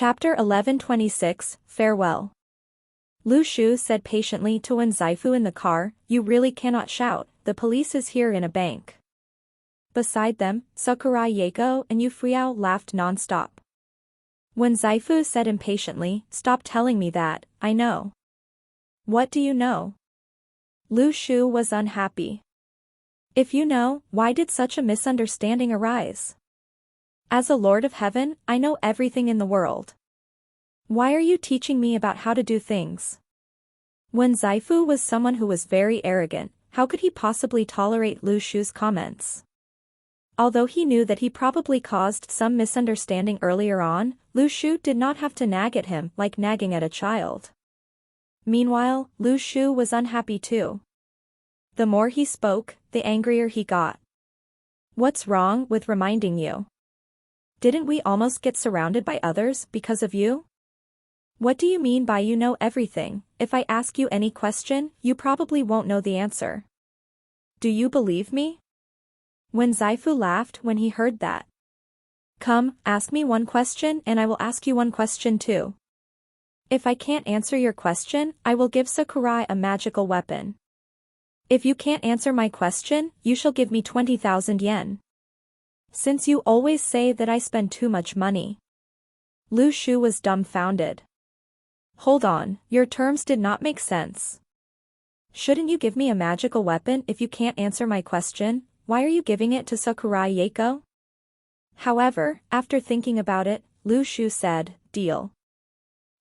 Chapter 1126, Farewell. Lu Shu said patiently to Wen Zaifu in the car, "You really cannot shout, the police is here in a bank." Beside them, Sakurai Yako and Yu Fuyao laughed non-stop. Wen Zaifu said impatiently, "Stop telling me that, I know." "What do you know?" Lu Shu was unhappy. "If you know, why did such a misunderstanding arise? As a Lord of Heaven, I know everything in the world. Why are you teaching me about how to do things?" Wen Zaifu was someone who was very arrogant. How could he possibly tolerate Lu Shu's comments? Although he knew that he probably caused some misunderstanding earlier on, Lu Shu did not have to nag at him like nagging at a child. Meanwhile, Lu Shu was unhappy too. The more he spoke, the angrier he got. "What's wrong with reminding you? Didn't we almost get surrounded by others because of you? What do you mean by you know everything? If I ask you any question, you probably won't know the answer. Do you believe me?" Wen Zaifu laughed when he heard that. "Come, ask me one question and I will ask you one question too. If I can't answer your question, I will give Sakurai a magical weapon. If you can't answer my question, you shall give me 20,000 yen. Since you always say that I spend too much money." Lu Shu was dumbfounded. "Hold on, your terms did not make sense. Shouldn't you give me a magical weapon if you can't answer my question? Why are you giving it to Sakurai Yako?" However, after thinking about it, Lu Shu said, "Deal.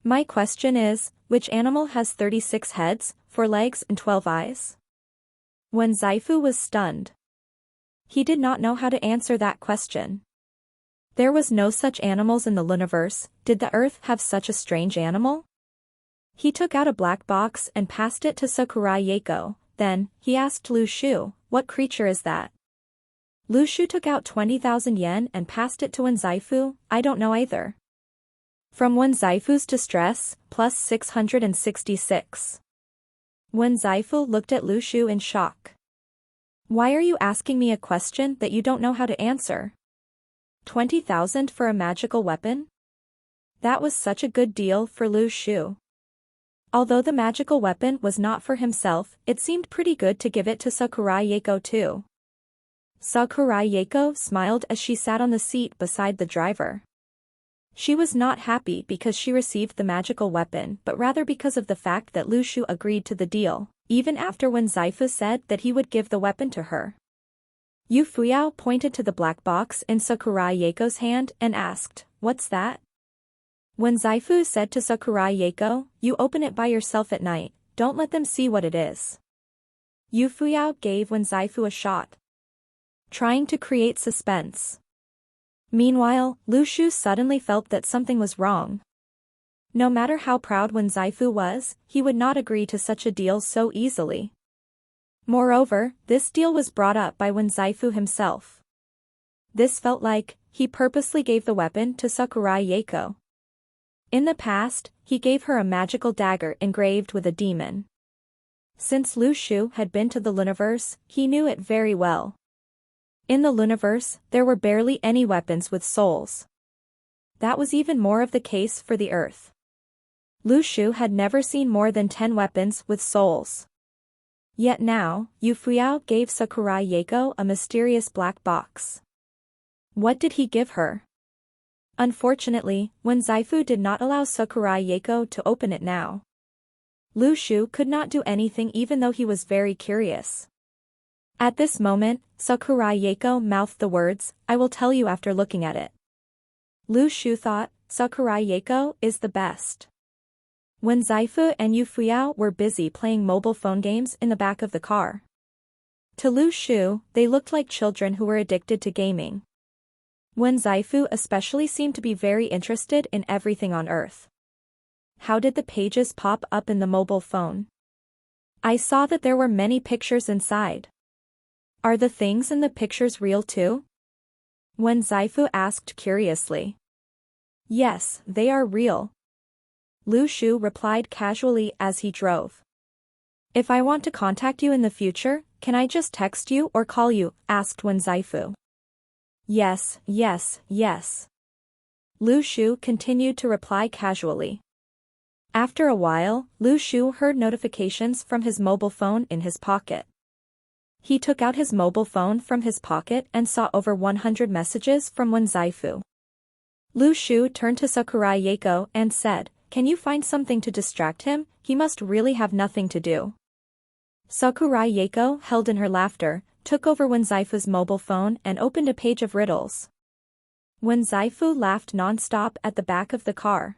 My question is, which animal has 36 heads, 4 legs and 12 eyes? Wen Zaifu was stunned. He did not know how to answer that question. There was no such animals in the Luniverse. Did the Earth have such a strange animal? He took out a black box and passed it to Sakurai Yako. Then, he asked Lu Shu, "What creature is that?" Lu Shu took out 20,000 yen and passed it to Wen Zaifu. "I don't know either." From Wen Zaifu's distress, plus 666. Wen Zaifu looked at Lu Shu in shock. "Why are you asking me a question that you don't know how to answer? 20,000 for a magical weapon?" That was such a good deal for Lu Shu. Although the magical weapon was not for himself, it seemed pretty good to give it to Sakurai Yako too. Sakurai Yako smiled as she sat on the seat beside the driver. She was not happy because she received the magical weapon but rather because of the fact that Lu Shu agreed to the deal, even after Wen Zaifu said that he would give the weapon to her. Yu Fuyao pointed to the black box in Sakurai Yako's hand and asked, "What's that?" Wen Zaifu said to Sakurai Yako, "You open it by yourself at night, don't let them see what it is." Yu Fuyao gave Wen Zaifu a shot, trying to create suspense. Meanwhile, Lu Shu suddenly felt that something was wrong. No matter how proud Wen Zaifu was, he would not agree to such a deal so easily. Moreover, this deal was brought up by Wen Zaifu himself. This felt like, he purposely gave the weapon to Sakurai Yako. In the past, he gave her a magical dagger engraved with a demon. Since Lu Shu had been to the Luniverse, he knew it very well. In the Luniverse, there were barely any weapons with souls. That was even more of the case for the Earth. Lu Shu had never seen more than 10 weapons with souls. Yet now, Yu Fuyao gave Sakurai Yako a mysterious black box. What did he give her? Unfortunately, Wen Zaifu did not allow Sakurai Yako to open it now. Lu Shu could not do anything even though he was very curious. At this moment, Sakurai Yako mouthed the words, "I will tell you after looking at it." Lu Shu thought, Sakurai Yako is the best. Wen Zaifu and Yu Fuyao were busy playing mobile phone games in the back of the car. To Lu Shu, they looked like children who were addicted to gaming. Wen Zaifu especially seemed to be very interested in everything on Earth. How did the pages pop up in the mobile phone? I saw that there were many pictures inside. Are the things in the pictures real too? Wen Zaifu asked curiously. Yes, they are real. Lu Shu replied casually as he drove. If I want to contact you in the future, can I just text you or call you? Asked Wen Zaifu. Yes, yes, yes. Lu Shu continued to reply casually. After a while, Lu Shu heard notifications from his mobile phone in his pocket. He took out his mobile phone from his pocket and saw over 100 messages from Wen Zaifu. Lu Shu turned to Sakurai Yako and said, "Can you find something to distract him? He must really have nothing to do." Sakurai Yako held in her laughter, took over Wen Zaifu's mobile phone and opened a page of riddles. Wen Zaifu laughed non-stop at the back of the car.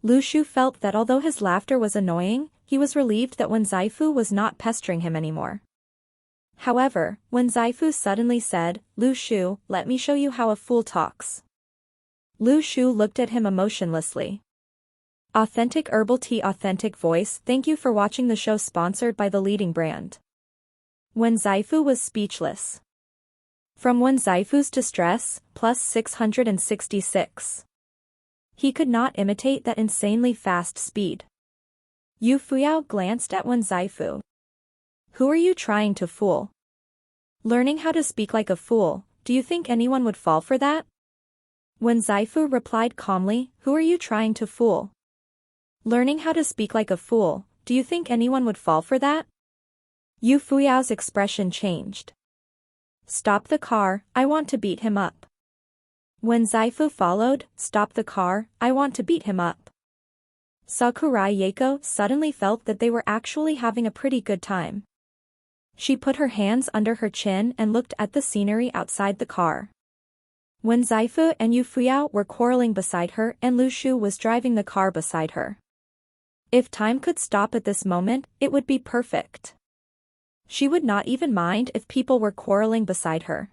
Lu Shu felt that although his laughter was annoying, he was relieved that Wen Zaifu was not pestering him anymore. However, Wen Zaifu suddenly said, "Lu Shu, let me show you how a fool talks." Lu Shu looked at him emotionlessly. Authentic herbal tea, authentic voice. Thank you for watching the show sponsored by the leading brand. Wen Zaifu was speechless. From Wen Zaifu's distress, plus 666. He could not imitate that insanely fast speed. Yu Fuyao glanced at Wen Zaifu. "Who are you trying to fool? Learning how to speak like a fool, do you think anyone would fall for that?" Wen Zaifu replied calmly, "Who are you trying to fool? Learning how to speak like a fool, do you think anyone would fall for that?" Yu Fuyao's expression changed. "Stop the car, I want to beat him up." Wen Zaifu followed, "Stop the car, I want to beat him up." Sakurai Yako suddenly felt that they were actually having a pretty good time. She put her hands under her chin and looked at the scenery outside the car. Wen Zaifu and Yu Fuyao were quarreling beside her and Lu Shu was driving the car beside her. If time could stop at this moment, it would be perfect. She would not even mind if people were quarreling beside her.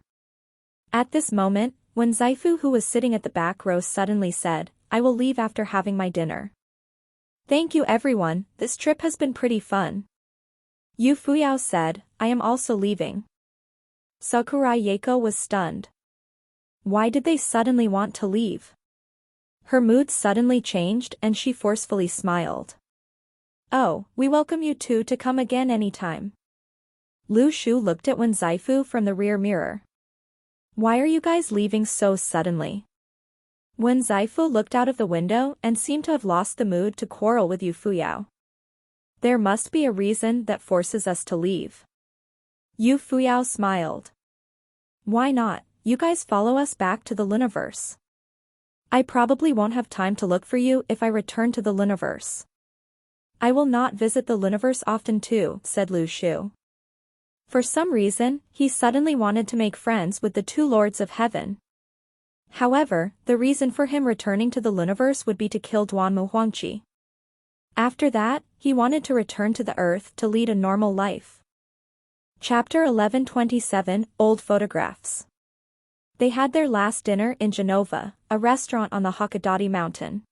At this moment, Wen Zaifu, who was sitting at the back row, suddenly said, "I will leave after having my dinner." "Thank you everyone, this trip has been pretty fun." Yu Fuyao said, "I am also leaving." Sakurai Yako was stunned. Why did they suddenly want to leave? Her mood suddenly changed and she forcefully smiled. "Oh, we welcome you two to come again anytime." Lu Shu looked at Wen Zaifu from the rear mirror. "Why are you guys leaving so suddenly?" Wen Zaifu looked out of the window and seemed to have lost the mood to quarrel with Yu Fuyao. "There must be a reason that forces us to leave." Yu Fuyao smiled. "Why not? You guys follow us back to the Luniverse. I probably won't have time to look for you if I return to the Luniverse." "I will not visit the Luniverse often too," said Lu Shu. For some reason, he suddenly wanted to make friends with the two Lords of Heaven. However, the reason for him returning to the Luniverse would be to kill Duanmu Huangqi. After that, he wanted to return to the Earth to lead a normal life. Chapter 1127, Old Photographs. They had their last dinner in Genova, a restaurant on the Hakodate Mountain.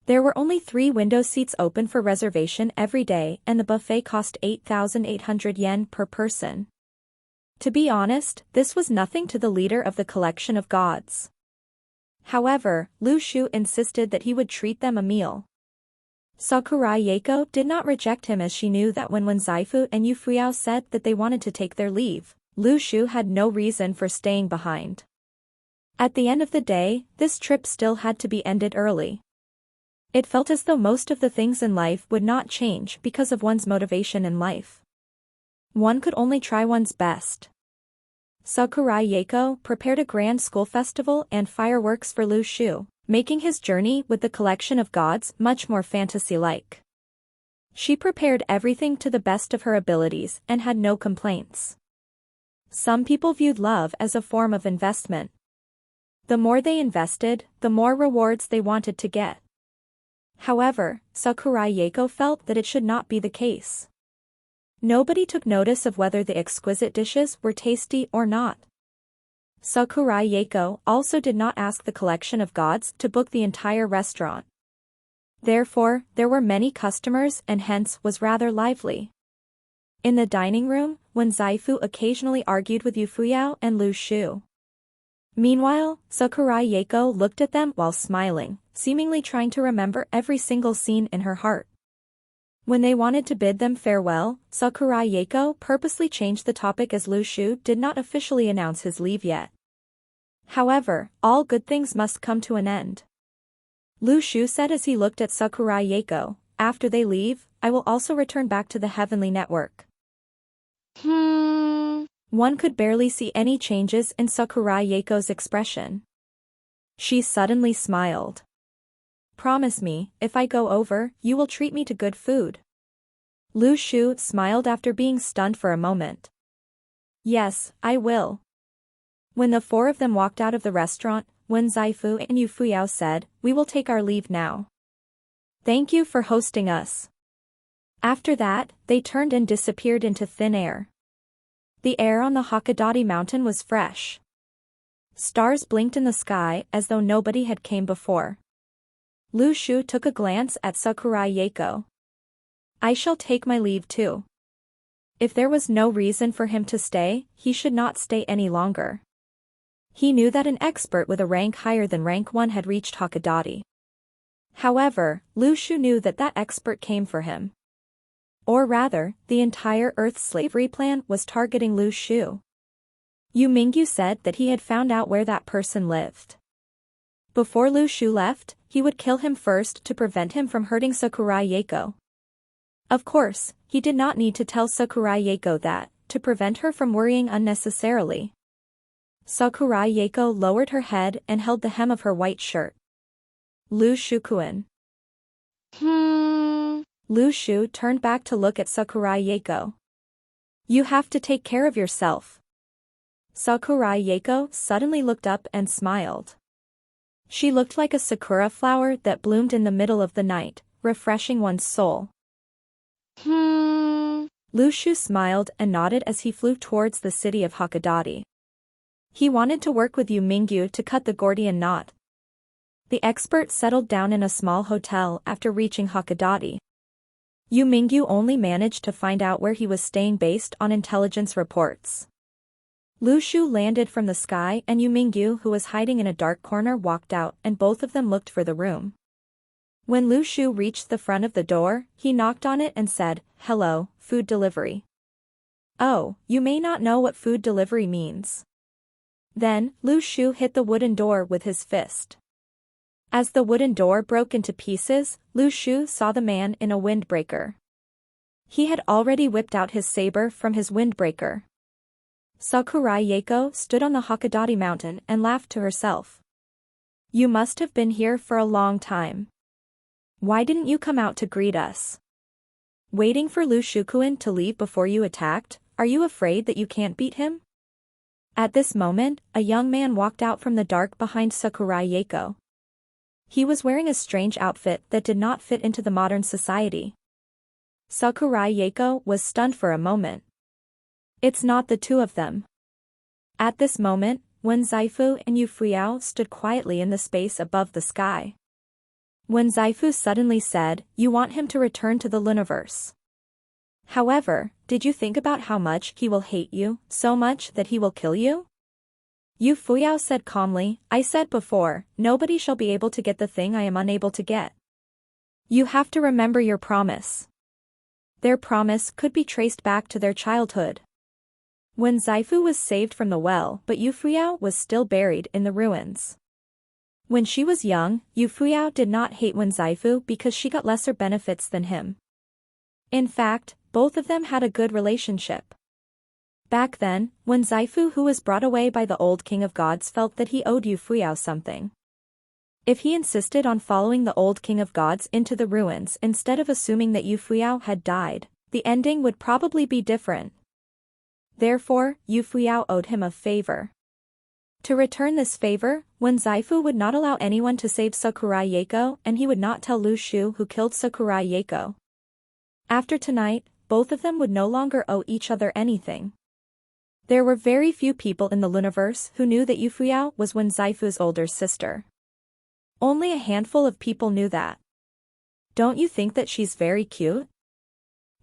There were only 3 window seats open for reservation every day and the buffet cost 8,800 yen per person. To be honest, this was nothing to the leader of the collection of gods. However, Lu Shu insisted that he would treat them a meal. Sakurai Yako did not reject him as she knew that when Wen Zaifu and Yu Fuyao said that they wanted to take their leave, Lu Shu had no reason for staying behind. At the end of the day, this trip still had to be ended early. It felt as though most of the things in life would not change because of one's motivation in life. One could only try one's best. Sakurai Yako prepared a grand school festival and fireworks for Lu Shu, making his journey with the collection of gods much more fantasy-like. She prepared everything to the best of her abilities and had no complaints. Some people viewed love as a form of investment. The more they invested, the more rewards they wanted to get. However, Sakurai Yako felt that it should not be the case. Nobody took notice of whether the exquisite dishes were tasty or not. Sakurai Yako also did not ask the collection of gods to book the entire restaurant. Therefore, there were many customers and hence was rather lively. In the dining room, Wen Zaifu occasionally argued with Yu Fuyao and Lu Shu. Meanwhile, Sakurai Yako looked at them while smiling, seemingly trying to remember every single scene in her heart. When they wanted to bid them farewell, Sakurai Yako purposely changed the topic as Lu Shu did not officially announce his leave yet. However, all good things must come to an end. Lu Shu said as he looked at Sakurai Yako. After they leave, I will also return back to the heavenly network. One could barely see any changes in Sakurai Yako's expression. She suddenly smiled. Promise me, if I go over, you will treat me to good food. Lu Shu smiled after being stunned for a moment. Yes, I will. When the four of them walked out of the restaurant, Wen Zaifu and Yu Fuyao said, we will take our leave now. Thank you for hosting us. After that, they turned and disappeared into thin air. The air on the Hakodate mountain was fresh. Stars blinked in the sky as though nobody had came before. Lu Shu took a glance at Sakurai Yako. I shall take my leave too. If there was no reason for him to stay, he should not stay any longer. He knew that an expert with a rank higher than rank 1 had reached Hakodate. However, Lu Shu knew that that expert came for him. Or rather, the entire Earth slavery plan was targeting Lu Shu. Yu Mingyu said that he had found out where that person lived. Before Lu Shu left, he would kill him first to prevent him from hurting Sakurai Yako. Of course, he did not need to tell Sakurai Yako that, to prevent her from worrying unnecessarily. Sakurai Yako lowered her head and held the hem of her white shirt. Lu Shu-kun. Lu Shu turned back to look at Sakurai Yako. You have to take care of yourself. Sakurai Yako suddenly looked up and smiled. She looked like a sakura flower that bloomed in the middle of the night, refreshing one's soul. Lu Shu smiled and nodded as he flew towards the city of Hakodate. He wanted to work with Yu Mingyu to cut the Gordian knot. The expert settled down in a small hotel after reaching Hakodate. Yu Mingyu only managed to find out where he was staying based on intelligence reports. Lu Shu landed from the sky and Yu Mingyu, who was hiding in a dark corner, walked out and both of them looked for the room. When Lu Shu reached the front of the door, he knocked on it and said, Hello, food delivery. Oh, you may not know what food delivery means. Then, Lu Shu hit the wooden door with his fist. As the wooden door broke into pieces, Lu Shu saw the man in a windbreaker. He had already whipped out his saber from his windbreaker. Sakurai Yako stood on the Hakodate mountain and laughed to herself. You must have been here for a long time. Why didn't you come out to greet us? Waiting for Lu Shu-kun to leave before you attacked, are you afraid that you can't beat him? At this moment, a young man walked out from the dark behind Sakurai Yako. He was wearing a strange outfit that did not fit into the modern society. Sakurai Yako was stunned for a moment. It's not the two of them. At this moment, Wen Zaifu and Yu Fuyao stood quietly in the space above the sky. Wen Zaifu suddenly said, You want him to return to the Luniverse. However, did you think about how much he will hate you, so much that he will kill you? Yu Fuyao said calmly, I said before, nobody shall be able to get the thing I am unable to get. You have to remember your promise. Their promise could be traced back to their childhood. When Zaifu was saved from the well, but Yu Fuyao was still buried in the ruins. When she was young, Yu Fuyao did not hate Wen Zaifu because she got lesser benefits than him. In fact, both of them had a good relationship. Back then, Wen Zaifu, who was brought away by the old king of gods, felt that he owed Yu Fuyao something. If he insisted on following the old king of gods into the ruins instead of assuming that Yu Fuyao had died, the ending would probably be different. Therefore, Yu Fuyao owed him a favor. To return this favor, Wen Zaifu would not allow anyone to save Sakurai Yako, and he would not tell Lu Shu who killed Sakurai Yako. After tonight, both of them would no longer owe each other anything. There were very few people in the Luniverse who knew that Yu Fuyao was Wen Zaifu's older sister. Only a handful of people knew that. Don't you think that she's very cute?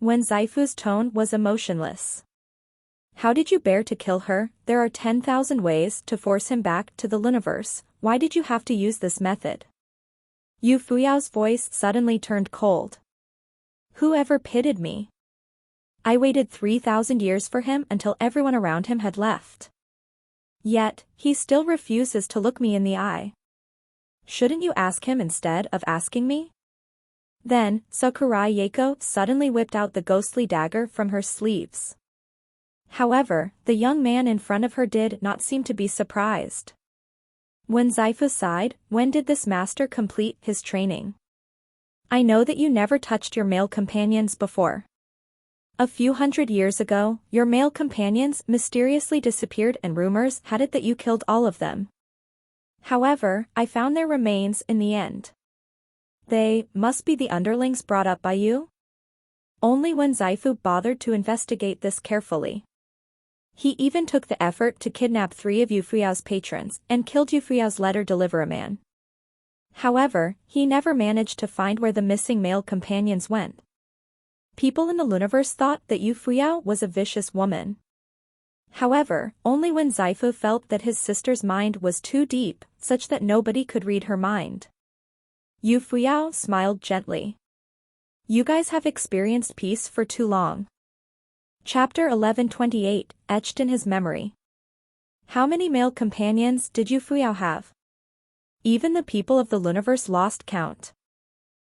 Wen Zaifu's tone was emotionless. How did you bear to kill her? There are 10,000 ways to force him back to the Luniverse. Why did you have to use this method? Yu Fuyao's voice suddenly turned cold. Whoever pitied me? I waited 3,000 years for him until everyone around him had left. Yet, he still refuses to look me in the eye. Shouldn't you ask him instead of asking me? Then, Sakurai Yeko suddenly whipped out the ghostly dagger from her sleeves. However, the young man in front of her did not seem to be surprised. When Zaifu sighed, when did this master complete his training? I know that you never touched your male companions before. A few hundred years ago, your male companions mysteriously disappeared and rumors had it that you killed all of them. However, I found their remains in the end. They must be the underlings brought up by you? Only when Zaifu bothered to investigate this carefully. He even took the effort to kidnap 3 of Yufuyao's patrons and killed Yufuyao's letter deliverer man. However, he never managed to find where the missing male companions went. People in the Luniverse thought that Yufuyao was a vicious woman. However, only when Zaifu felt that his sister's mind was too deep, such that nobody could read her mind. Yufuyao smiled gently. You guys have experienced peace for too long. Chapter 1128, etched in his memory. How many male companions did Yufuyao have? Even the people of the Luniverse lost count.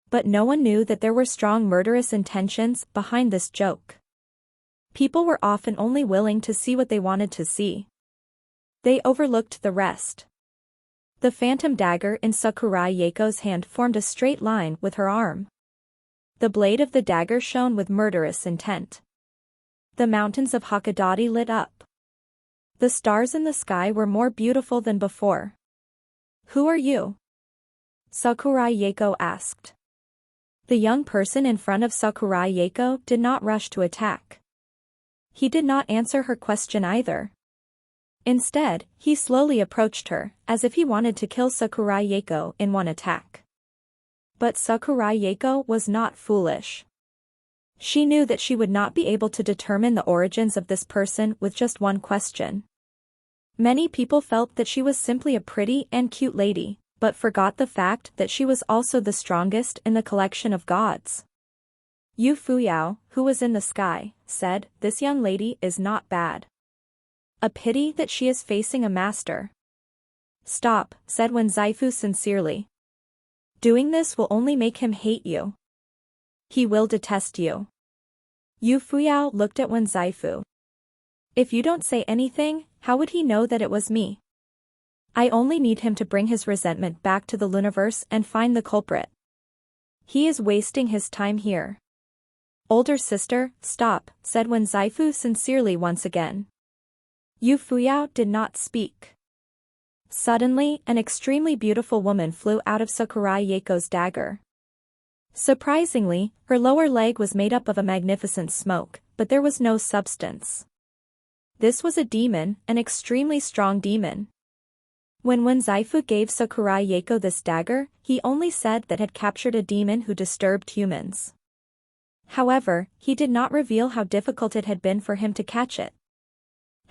But no one knew that there were strong murderous intentions behind this joke. People were often only willing to see what they wanted to see. They overlooked the rest. The phantom dagger in Sakurai Yeko's hand formed a straight line with her arm. The blade of the dagger shone with murderous intent. The mountains of Hakadati lit up. The stars in the sky were more beautiful than before. Who are you? Sakurai Yeko asked. The young person in front of Sakurai Yeko did not rush to attack. He did not answer her question either. Instead, he slowly approached her, as if he wanted to kill Sakurai Yeko in one attack. But Sakurai Yeko was not foolish. She knew that she would not be able to determine the origins of this person with just one question. Many people felt that she was simply a pretty and cute lady, but forgot the fact that she was also the strongest in the collection of gods. Yufuyao, who was in the sky, said, "This young lady is not bad. A pity that she is facing a master." "Stop," said Wen Zaifu sincerely. "Doing this will only make him hate you. He will detest you." Yufuyao looked at Wen Zaifu. "If you don't say anything, how would he know that it was me? I only need him to bring his resentment back to the Luniverse and find the culprit. He is wasting his time here." "Older sister, stop," said Wen Zaifu sincerely once again. Yufuyao did not speak. Suddenly, an extremely beautiful woman flew out of Sakurai Yeko's dagger. Surprisingly, her lower leg was made up of a magnificent smoke, but there was no substance. This was a demon, an extremely strong demon. When Wen Zaifu gave Sakurai Yeko this dagger, he only said that had captured a demon who disturbed humans. However, he did not reveal how difficult it had been for him to catch it.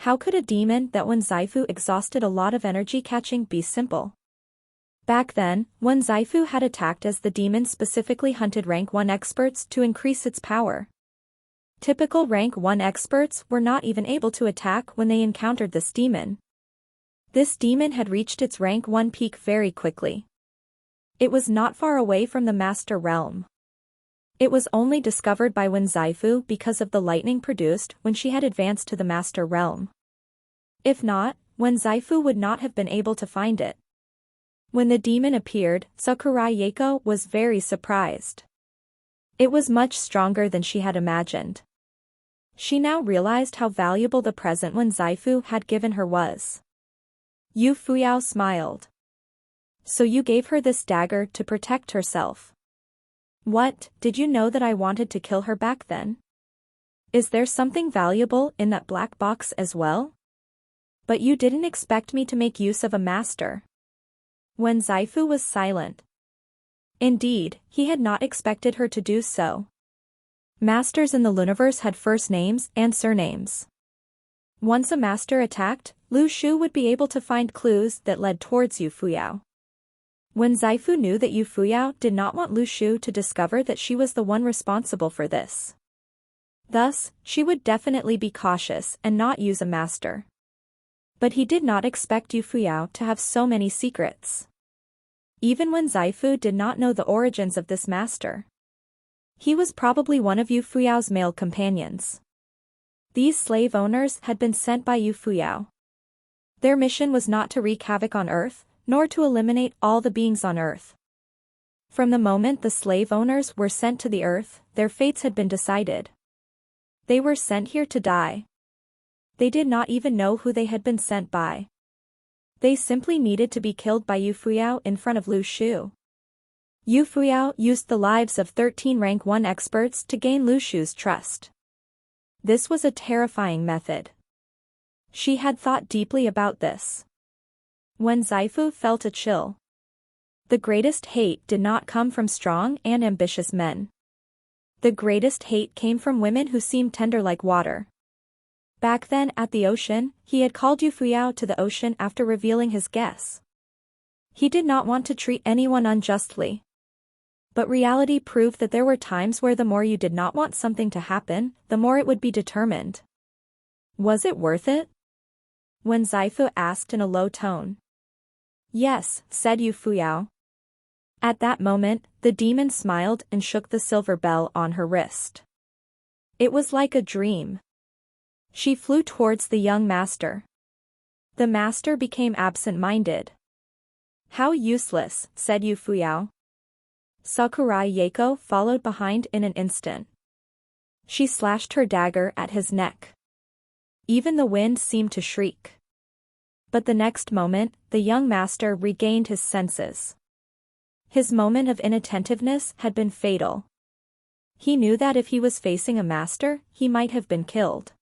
How could a demon that Wen Zaifu exhausted a lot of energy catching be simple? Back then, Wen Zaifu had attacked as the demon specifically hunted rank 1 experts to increase its power. Typical rank 1 experts were not even able to attack when they encountered this demon. This demon had reached its rank 1 peak very quickly. It was not far away from the Master Realm. It was only discovered by Wen Zaifu because of the lightning produced when she had advanced to the Master Realm. If not, Wen Zaifu would not have been able to find it. When the demon appeared, Sakurai Yeko was very surprised. It was much stronger than she had imagined. She now realized how valuable the present Wen Zaifu had given her was. Yufuyao smiled. "So you gave her this dagger to protect herself. What, did you know that I wanted to kill her back then? Is there something valuable in that black box as well? But you didn't expect me to make use of a master." Wen Zaifu was silent. Indeed, he had not expected her to do so. Masters in the Luniverse had first names and surnames. Once a master attacked, Lu Shu would be able to find clues that led towards Yufuyao. Wen Zaifu knew that Yufuyao did not want Lu Shu to discover that she was the one responsible for this. Thus, she would definitely be cautious and not use a master. But he did not expect Yu Fuyao to have so many secrets. Even when Zaifu did not know the origins of this master. He was probably one of Yu Fuyao's male companions. These slave owners had been sent by Yu Fuyao. Their mission was not to wreak havoc on Earth, nor to eliminate all the beings on Earth. From the moment the slave owners were sent to the Earth, their fates had been decided. They were sent here to die. They did not even know who they had been sent by. They simply needed to be killed by Yu Fuyao in front of Lu Shu. Yu Fuyao used the lives of 13 rank 1 experts to gain Lu Shu's trust. This was a terrifying method. She had thought deeply about this. When Zaifu felt a chill. The greatest hate did not come from strong and ambitious men. The greatest hate came from women who seemed tender like water. Back then at the ocean, he had called Yu Fuyao to the ocean after revealing his guess. He did not want to treat anyone unjustly. But reality proved that there were times where the more you did not want something to happen, the more it would be determined. Was it worth it? When Zaifu asked in a low tone. Yes, said Yu Fuyao. At that moment, the demon smiled and shook the silver bell on her wrist. It was like a dream. She flew towards the young master. The master became absent-minded. How useless, said Yu Fuyao. Sakurai Yako followed behind in an instant. She slashed her dagger at his neck. Even the wind seemed to shriek. But the next moment, the young master regained his senses. His moment of inattentiveness had been fatal. He knew that if he was facing a master, he might have been killed.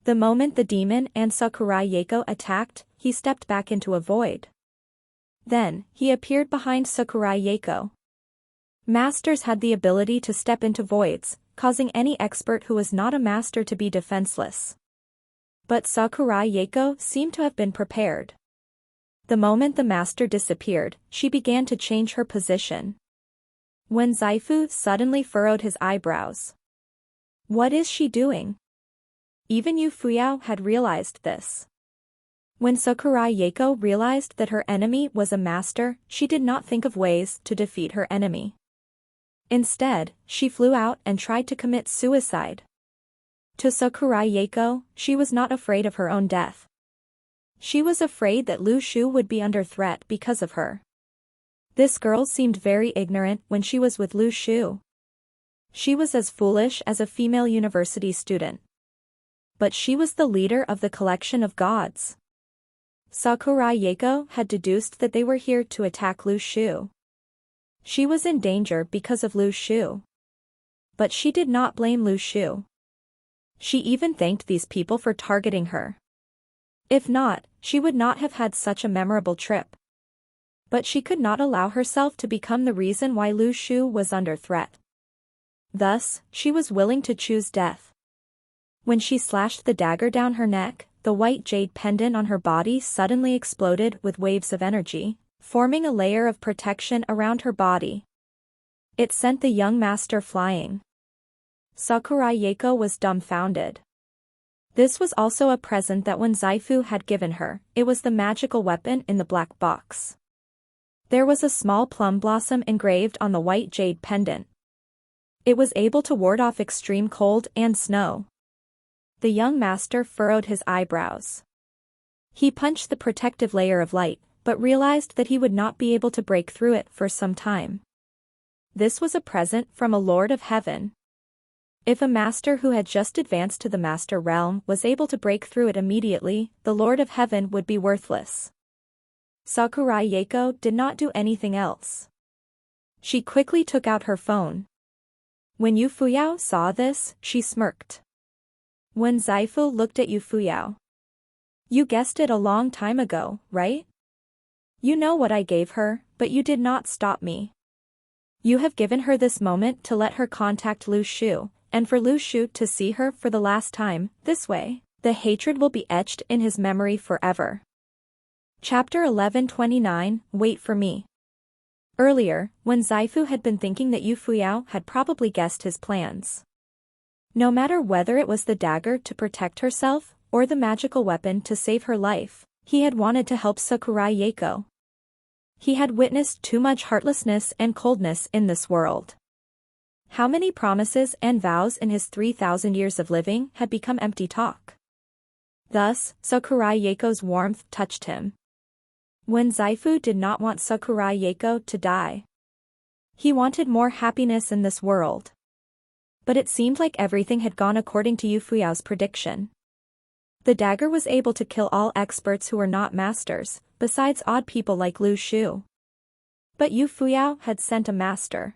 The moment the demon and Sakurai Yako attacked, he stepped back into a void. Then, he appeared behind Sakurai Yako. Masters had the ability to step into voids, causing any expert who was not a master to be defenseless. But Sakurai Yako seemed to have been prepared. The moment the master disappeared, she began to change her position. When Zaifu suddenly furrowed his eyebrows. What is she doing? Even Yu Fuyao had realized this. When Sakurai Yako realized that her enemy was a master, she did not think of ways to defeat her enemy. Instead, she flew out and tried to commit suicide. To Sakurai Yako, she was not afraid of her own death. She was afraid that Lu Shu would be under threat because of her. This girl seemed very ignorant when she was with Lu Shu. She was as foolish as a female university student. But she was the leader of the collection of gods. Sakurai Yako had deduced that they were here to attack Lu Shu. She was in danger because of Lu Shu. But she did not blame Lu Shu. She even thanked these people for targeting her. If not, she would not have had such a memorable trip. But she could not allow herself to become the reason why Lu Shu was under threat. Thus, she was willing to choose death. When she slashed the dagger down her neck, the white jade pendant on her body suddenly exploded with waves of energy, forming a layer of protection around her body. It sent the young master flying. Sakurai Yako was dumbfounded. This was also a present that when Zaifu had given her, it was the magical weapon in the black box. There was a small plum blossom engraved on the white jade pendant. It was able to ward off extreme cold and snow. The young master furrowed his eyebrows. He punched the protective layer of light, but realized that he would not be able to break through it for some time. This was a present from a Lord of Heaven. If a master who had just advanced to the master realm was able to break through it immediately, the Lord of Heaven would be worthless. Sakurai Yako did not do anything else. She quickly took out her phone. When Yu Fuyao saw this, she smirked. When Zaifu looked at Yu Fuyao. You guessed it a long time ago, right? You know what I gave her, but you did not stop me. You have given her this moment to let her contact Lu Shu, and for Lu Shu to see her for the last time. This way, the hatred will be etched in his memory forever. Chapter 11:29, Wait for Me. Earlier, when Zaifu had been thinking that Yu Fuyao had probably guessed his plans. No matter whether it was the dagger to protect herself, or the magical weapon to save her life. He had wanted to help Sakurai Yako. He had witnessed too much heartlessness and coldness in this world. How many promises and vows in his 3,000 years of living had become empty talk? Thus, Sakurai Yako's warmth touched him. When Zaifu did not want Sakurai Yako to die. He wanted more happiness in this world. But it seemed like everything had gone according to Yu Fuyao's prediction. The dagger was able to kill all experts who were not masters, besides odd people like Lu Shu. But Yu Fuyao had sent a master.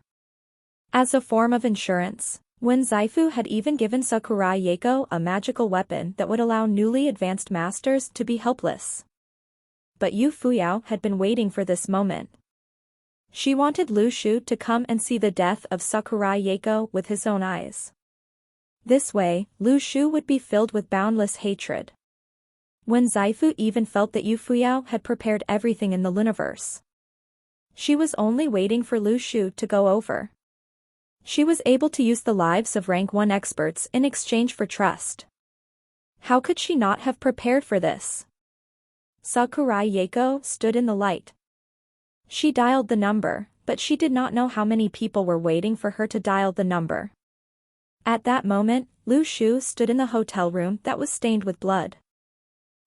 As a form of insurance, Wen Zaifu had even given Sakurai Yako a magical weapon that would allow newly advanced masters to be helpless. But Yu Fuyao had been waiting for this moment. She wanted Lu Shu to come and see the death of Sakurai Yako with his own eyes. This way, Lu Shu would be filled with boundless hatred. When Zaifu even felt that Yu Fuyao had prepared everything in the Luniverse. She was only waiting for Lu Shu to go over. She was able to use the lives of rank 1 experts in exchange for trust. How could she not have prepared for this? Sakurai Yako stood in the light. She dialed the number, but she did not know how many people were waiting for her to dial the number. At that moment, Lu Shu stood in the hotel room that was stained with blood.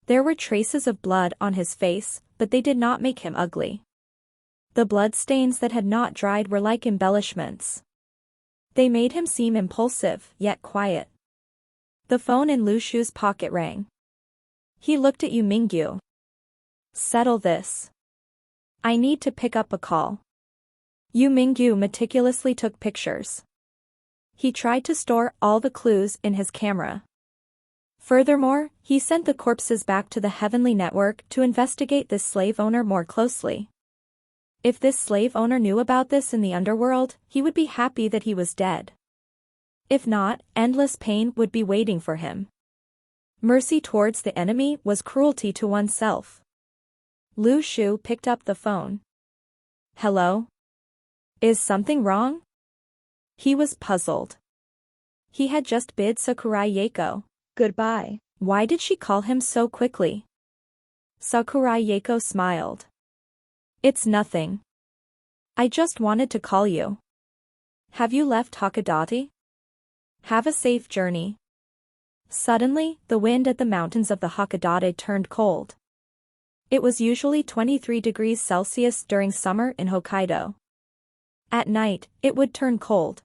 There were traces of blood on his face, but they did not make him ugly. The blood stains that had not dried were like embellishments. They made him seem impulsive, yet quiet. The phone in Lu Shu's pocket rang. He looked at Yu Mingyu. Settle this. I need to pick up a call. Yu Mingyu meticulously took pictures. He tried to store all the clues in his camera. Furthermore, he sent the corpses back to the Heavenly Network to investigate this slave owner more closely. If this slave owner knew about this in the underworld, he would be happy that he was dead. If not, endless pain would be waiting for him. Mercy towards the enemy was cruelty to oneself. Lu Shu picked up the phone. Hello? Is something wrong? He was puzzled. He had just bid Sakurai Yako goodbye. Why did she call him so quickly? Sakurai Yako smiled. It's nothing. I just wanted to call you. Have you left Hakodate? Have a safe journey. Suddenly, the wind at the mountains of the Hakodate turned cold. It was usually 23 degrees Celsius during summer in Hokkaido. At night, it would turn cold.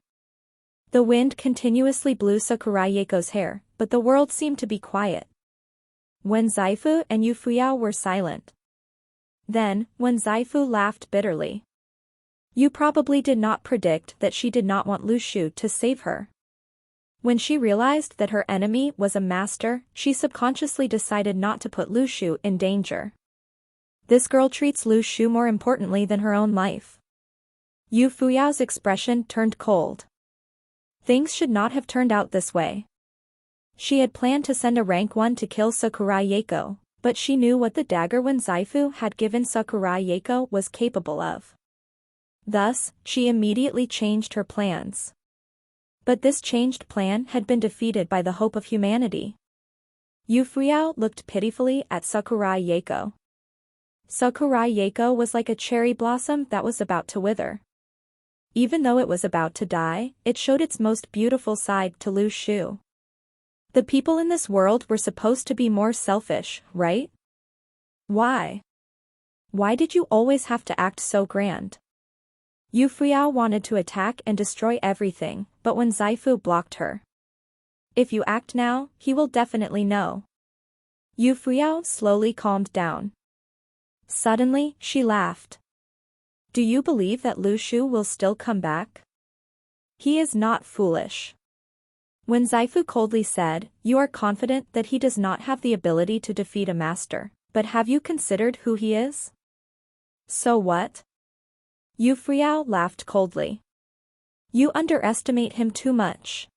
The wind continuously blew Sakurai Yako's hair, but the world seemed to be quiet. When Zaifu and Yu Fuyao were silent. Then, when Zaifu laughed bitterly. You probably did not predict that she did not want Lu Shu to save her. When she realized that her enemy was a master, she subconsciously decided not to put Lu Shu in danger. This girl treats Lu Shu more importantly than her own life. Yu Fuyao's expression turned cold. Things should not have turned out this way. She had planned to send a rank 1 to kill Sakurai Yako, but she knew what the dagger Wen Zaifu had given Sakurai Yako was capable of. Thus, she immediately changed her plans. But this changed plan had been defeated by the hope of humanity. Yu Fuyao looked pitifully at Sakurai Yako. Sakurai Yako was like a cherry blossom that was about to wither. Even though it was about to die, it showed its most beautiful side to Lu Shu. The people in this world were supposed to be more selfish, right? Why? Why did you always have to act so grand? Yu Fuyao wanted to attack and destroy everything, but when Zaifu blocked her. If you act now, he will definitely know. Yu Fuyao slowly calmed down. Suddenly, she laughed. Do you believe that Lu Shu will still come back? He is not foolish. When Zaifu coldly said, you are confident that he does not have the ability to defeat a master, but have you considered who he is? So what? Yu Fuyao laughed coldly. You underestimate him too much.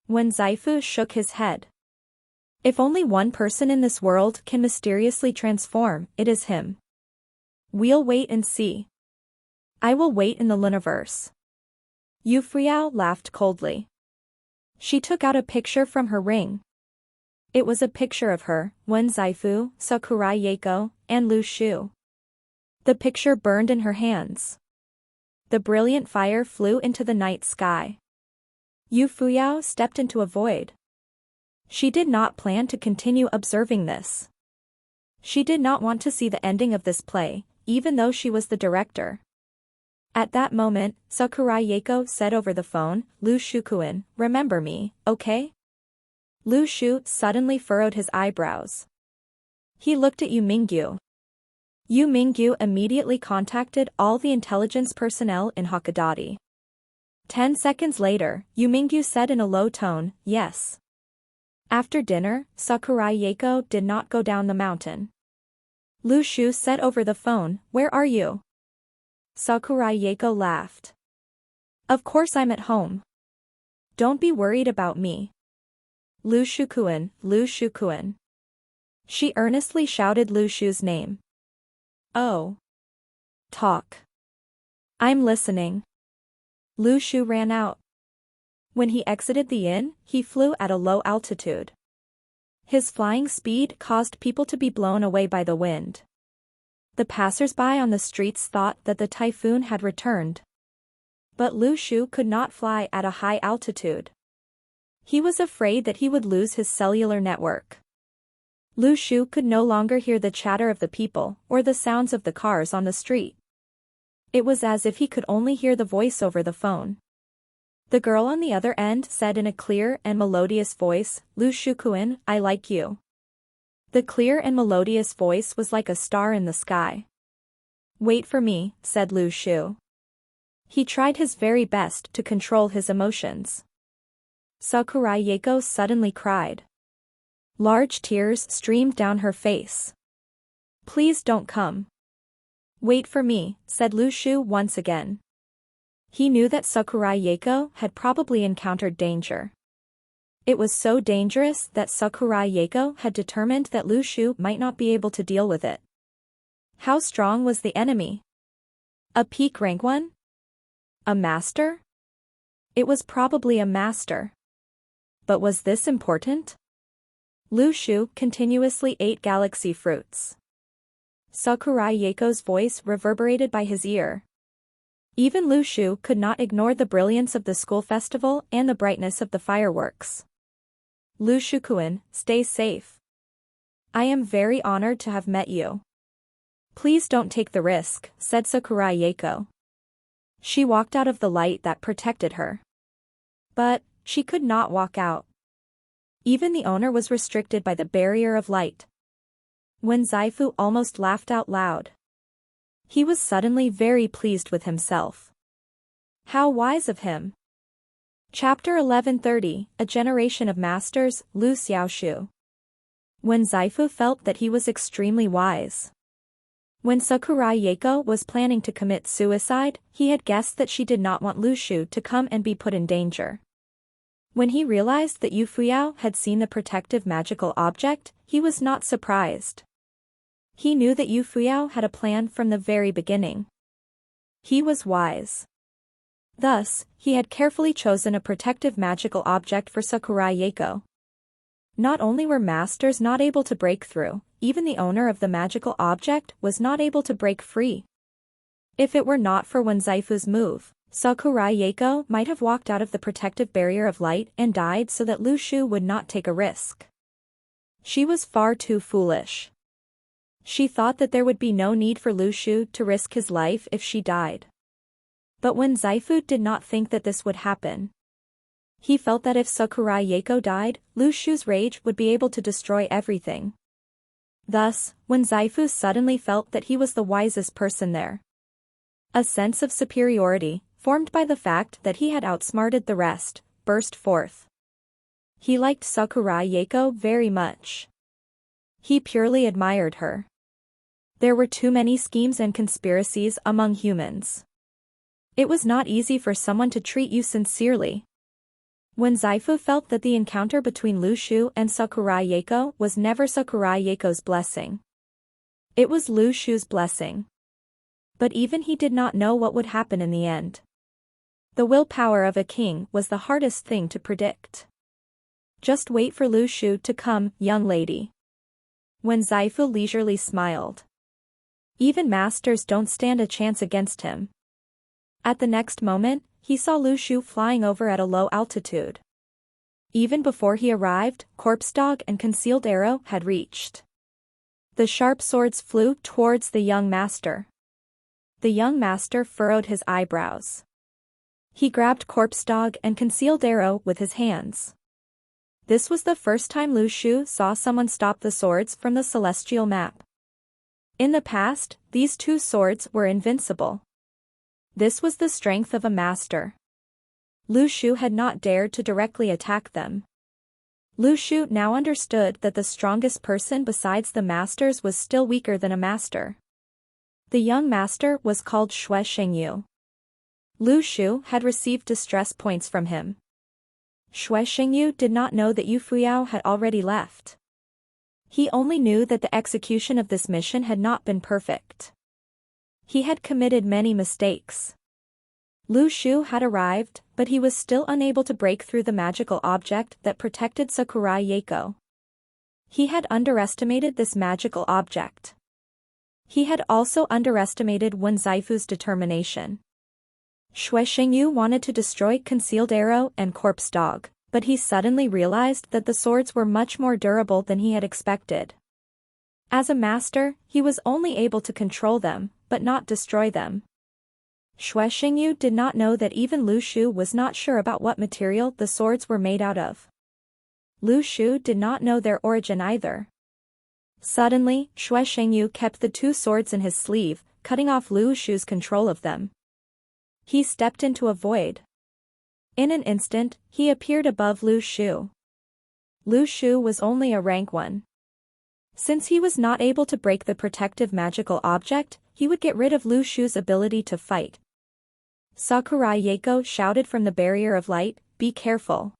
When Zaifu shook his head. If only one person in this world can mysteriously transform, it is him. We'll wait and see. I will wait in the Luniverse. Yu Fuyao laughed coldly. She took out a picture from her ring. It was a picture of her, Wen Zaifu, Sakurai Yeiko, and Lu Shu. The picture burned in her hands. The brilliant fire flew into the night sky. Yu Fuyao stepped into a void. She did not plan to continue observing this. She did not want to see the ending of this play, even though she was the director. At that moment, Sakurai Yeiko said over the phone, "Lu Shukuin, remember me, okay?" Lu Shu suddenly furrowed his eyebrows. He looked at Yu Mingyu. Yu Mingyu immediately contacted all the intelligence personnel in Hakodate. 10 seconds later, Yu Mingyu said in a low tone, "Yes." After dinner, Sakurai Yeiko did not go down the mountain. Lu Shu said over the phone, "Where are you?" Sakurai Yeiko laughed. "Of course I'm at home. Don't be worried about me." "Lu Shukuin, Lu Shukuin." She earnestly shouted Lu Shu's name. "Oh. Talk. I'm listening." Lu Shu ran out. When he exited the inn, he flew at a low altitude. His flying speed caused people to be blown away by the wind. The passers-by on the streets thought that the typhoon had returned. But Lu Shu could not fly at a high altitude. He was afraid that he would lose his cellular network. Lu Shu could no longer hear the chatter of the people or the sounds of the cars on the street. It was as if he could only hear the voice over the phone. The girl on the other end said in a clear and melodious voice, "Lu Shukuin, I like you." The clear and melodious voice was like a star in the sky. "Wait for me," said Lu Shu. He tried his very best to control his emotions. Sakurai Yeiko suddenly cried. Large tears streamed down her face. "Please don't come." "Wait for me," said Lu Shu once again. He knew that Sakurai Yeiko had probably encountered danger. It was so dangerous that Sakurai Yeiko had determined that Lu Shu might not be able to deal with it. How strong was the enemy? A peak rank one? A master? It was probably a master. But was this important? Lu Shu continuously ate galaxy fruits. Sakurai Yeiko's voice reverberated by his ear. Even Lu Shu could not ignore the brilliance of the school festival and the brightness of the fireworks. "Lu Shukuin, stay safe. I am very honored to have met you. Please don't take the risk," said Sakurai Yeiko. She walked out of the light that protected her. But she could not walk out. Even the owner was restricted by the barrier of light. When Zaifu almost laughed out loud. He was suddenly very pleased with himself. How wise of him! Chapter 1130, A Generation of Masters, Lu Xiaoshu. When Zaifu felt that he was extremely wise. When Sakurai Yeiko was planning to commit suicide, he had guessed that she did not want Lu Shu to come and be put in danger. When he realized that Yu Fuyao had seen the protective magical object, he was not surprised. He knew that Yu Fuyao had a plan from the very beginning. He was wise. Thus, he had carefully chosen a protective magical object for Sakurai Yeiko. Not only were masters not able to break through, even the owner of the magical object was not able to break free. If it were not for Wen Zaifu's move, Sakurai Yeiko might have walked out of the protective barrier of light and died so that Lu Shu would not take a risk. She was far too foolish. She thought that there would be no need for Lu Shu to risk his life if she died. But Wen Zaifu did not think that this would happen. He felt that if Sakurai Yeiko died, Lu Shu's rage would be able to destroy everything. Thus, Wen Zaifu suddenly felt that he was the wisest person there. A sense of superiority, formed by the fact that he had outsmarted the rest, burst forth. He liked Sakurai Yeiko very much. He purely admired her. There were too many schemes and conspiracies among humans. It was not easy for someone to treat you sincerely. When Zaifu felt that the encounter between Lu Shu and Sakurai Yeiko was never Sakurai Yeiko's blessing. It was Lu Shu's blessing. But even he did not know what would happen in the end. The willpower of a king was the hardest thing to predict. Just wait for Lu Shu to come, young lady. Wen Zaifu leisurely smiled. Even masters don't stand a chance against him. At the next moment, he saw Lu Shu flying over at a low altitude. Even before he arrived, Corpse Dog and Concealed Arrow had reached. The sharp swords flew towards the young master. The young master furrowed his eyebrows. He grabbed Corpse Dog and Concealed Arrow with his hands. This was the first time Lu Shu saw someone stop the swords from the celestial map. In the past, these two swords were invincible. This was the strength of a master. Lu Shu had not dared to directly attack them. Lu Shu now understood that the strongest person besides the masters was still weaker than a master. The young master was called Xue Xingyu. Lu Shu had received distress points from him. Xue Xingyu did not know that Yu Fuyao had already left. He only knew that the execution of this mission had not been perfect. He had committed many mistakes. Lu Shu had arrived, but he was still unable to break through the magical object that protected Sakurai Yeiko. He had underestimated this magical object. He had also underestimated Wen Zaifu's determination. Xue Xingyu wanted to destroy Concealed Arrow and Corpse Dog, but he suddenly realized that the swords were much more durable than he had expected. As a master, he was only able to control them, but not destroy them. Xue Xingyu did not know that even Lu Shu was not sure about what material the swords were made out of. Lu Shu did not know their origin either. Suddenly, Xue Xingyu kept the two swords in his sleeve, cutting off Lu Shu's control of them. He stepped into a void. In an instant, he appeared above Lu Shu. Lu Shu was only a rank 1. Since he was not able to break the protective magical object, he would get rid of Lu Shu's ability to fight. Sakurai Yeiko shouted from the barrier of light, "Be careful."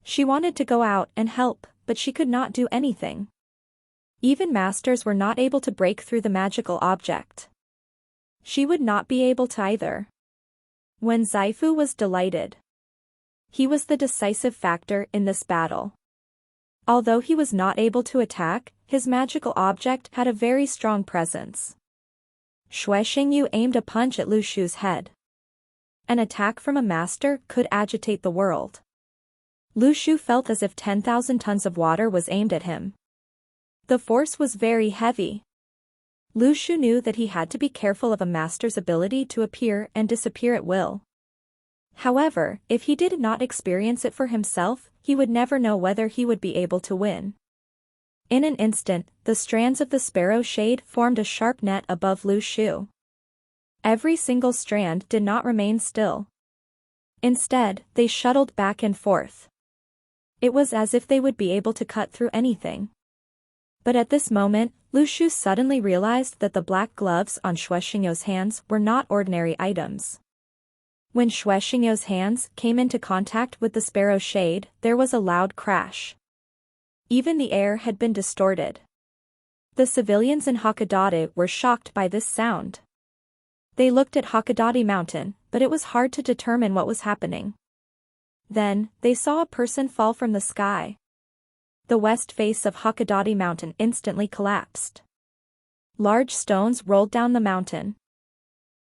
She wanted to go out and help, but she could not do anything. Even masters were not able to break through the magical object. She would not be able to either. Wen Zaifu was delighted. He was the decisive factor in this battle. Although he was not able to attack, his magical object had a very strong presence. Xue Xingyu aimed a punch at Lu Shu's head. An attack from a master could agitate the world. Lu Shu felt as if 10,000 tons of water was aimed at him. The force was very heavy. Lu Shu knew that he had to be careful of a master's ability to appear and disappear at will. However, if he did not experience it for himself, he would never know whether he would be able to win. In an instant, the strands of the sparrow shade formed a sharp net above Lu Shu. Every single strand did not remain still. Instead, they shuttled back and forth. It was as if they would be able to cut through anything. But at this moment, Lu Shu suddenly realized that the black gloves on Xue Xingyu's hands were not ordinary items. When Xue Xingyu's hands came into contact with the sparrow shade, there was a loud crash. Even the air had been distorted. The civilians in Hakodate were shocked by this sound. They looked at Hakodate Mountain, but it was hard to determine what was happening. Then, they saw a person fall from the sky. The west face of Hakodate Mountain instantly collapsed. Large stones rolled down the mountain.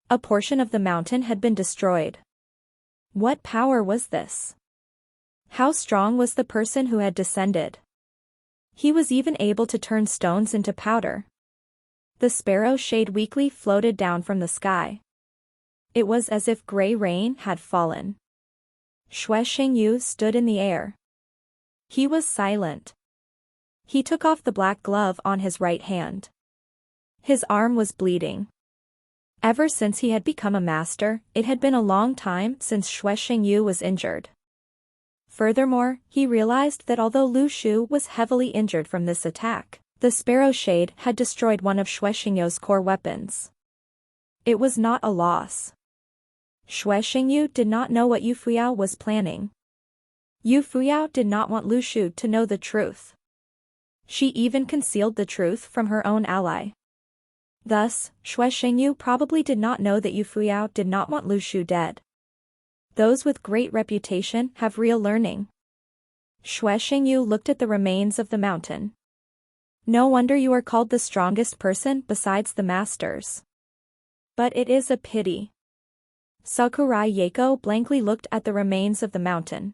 A portion of the mountain had been destroyed. What power was this? How strong was the person who had descended? He was even able to turn stones into powder. The sparrow shade weakly floated down from the sky. It was as if gray rain had fallen. Xue Xingyu stood in the air. He was silent. He took off the black glove on his right hand. His arm was bleeding. Ever since he had become a master, it had been a long time since Xue Xingyu was injured. Furthermore, he realized that although Lu Shu was heavily injured from this attack, the sparrow shade had destroyed one of Xue Xingyu's core weapons. It was not a loss. Xue Xingyu did not know what Yu Fuyao was planning. Yu Fuyao did not want Lu Shu to know the truth. She even concealed the truth from her own ally. Thus, Xue Xingyu probably did not know that Yu Fuyao did not want Lu Shu dead. Those with great reputation have real learning. Yu looked at the remains of the mountain. No wonder you are called the strongest person besides the masters. But it is a pity. Sakurai Yako blankly looked at the remains of the mountain.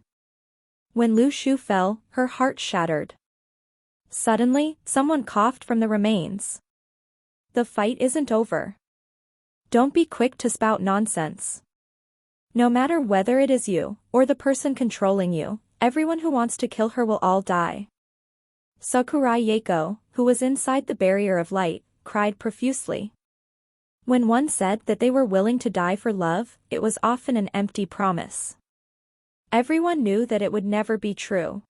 When Lu Shu fell, her heart shattered. Suddenly, someone coughed from the remains. The fight isn't over. Don't be quick to spout nonsense. No matter whether it is you, or the person controlling you, everyone who wants to kill her will all die. Sakurai Yako, who was inside the barrier of light, cried profusely. When one said that they were willing to die for love, it was often an empty promise. Everyone knew that it would never be true.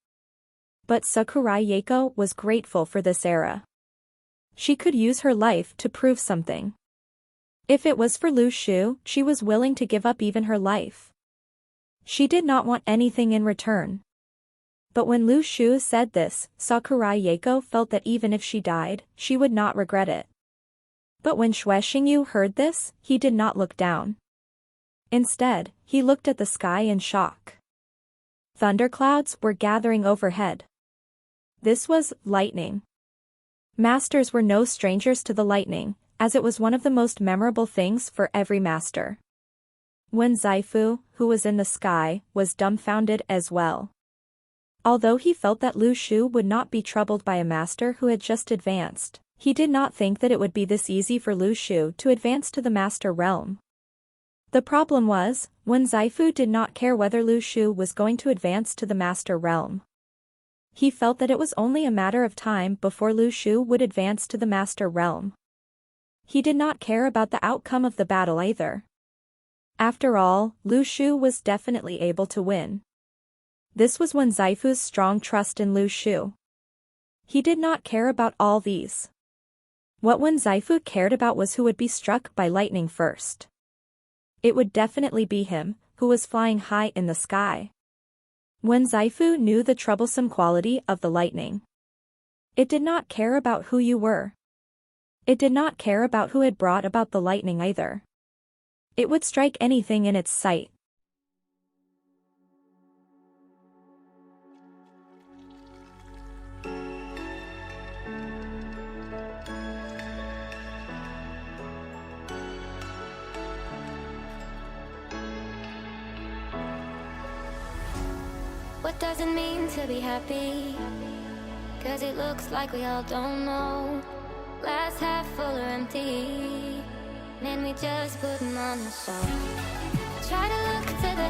But Sakurai Yako was grateful for this era. She could use her life to prove something. If it was for Lu Shu, she was willing to give up even her life. She did not want anything in return. But when Lu Shu said this, Sakurai Yako felt that even if she died, she would not regret it. But when Yu heard this, he did not look down. Instead, he looked at the sky in shock. Thunderclouds were gathering overhead. This was lightning. Masters were no strangers to the lightning, as it was one of the most memorable things for every master. Wen Zaifu, who was in the sky, was dumbfounded as well. Although he felt that Lu Shu would not be troubled by a master who had just advanced, he did not think that it would be this easy for Lu Shu to advance to the master realm. The problem was, Wen Zaifu did not care whether Lu Shu was going to advance to the master realm. He felt that it was only a matter of time before Lu Shu would advance to the master realm. He did not care about the outcome of the battle either. After all, Lu Shu was definitely able to win. This was Wen Zaifu's strong trust in Lu Shu. He did not care about all these. What Wen Zaifu cared about was who would be struck by lightning first. It would definitely be him, who was flying high in the sky. Wen Zaifu knew the troublesome quality of the lightning. It did not care about who you were. It did not care about who had brought about the lightning either. It would strike anything in its sight. What does it mean to be happy? 'Cause it looks like we all don't know. Glass half full or empty, then we just putting on a show. Try to look to the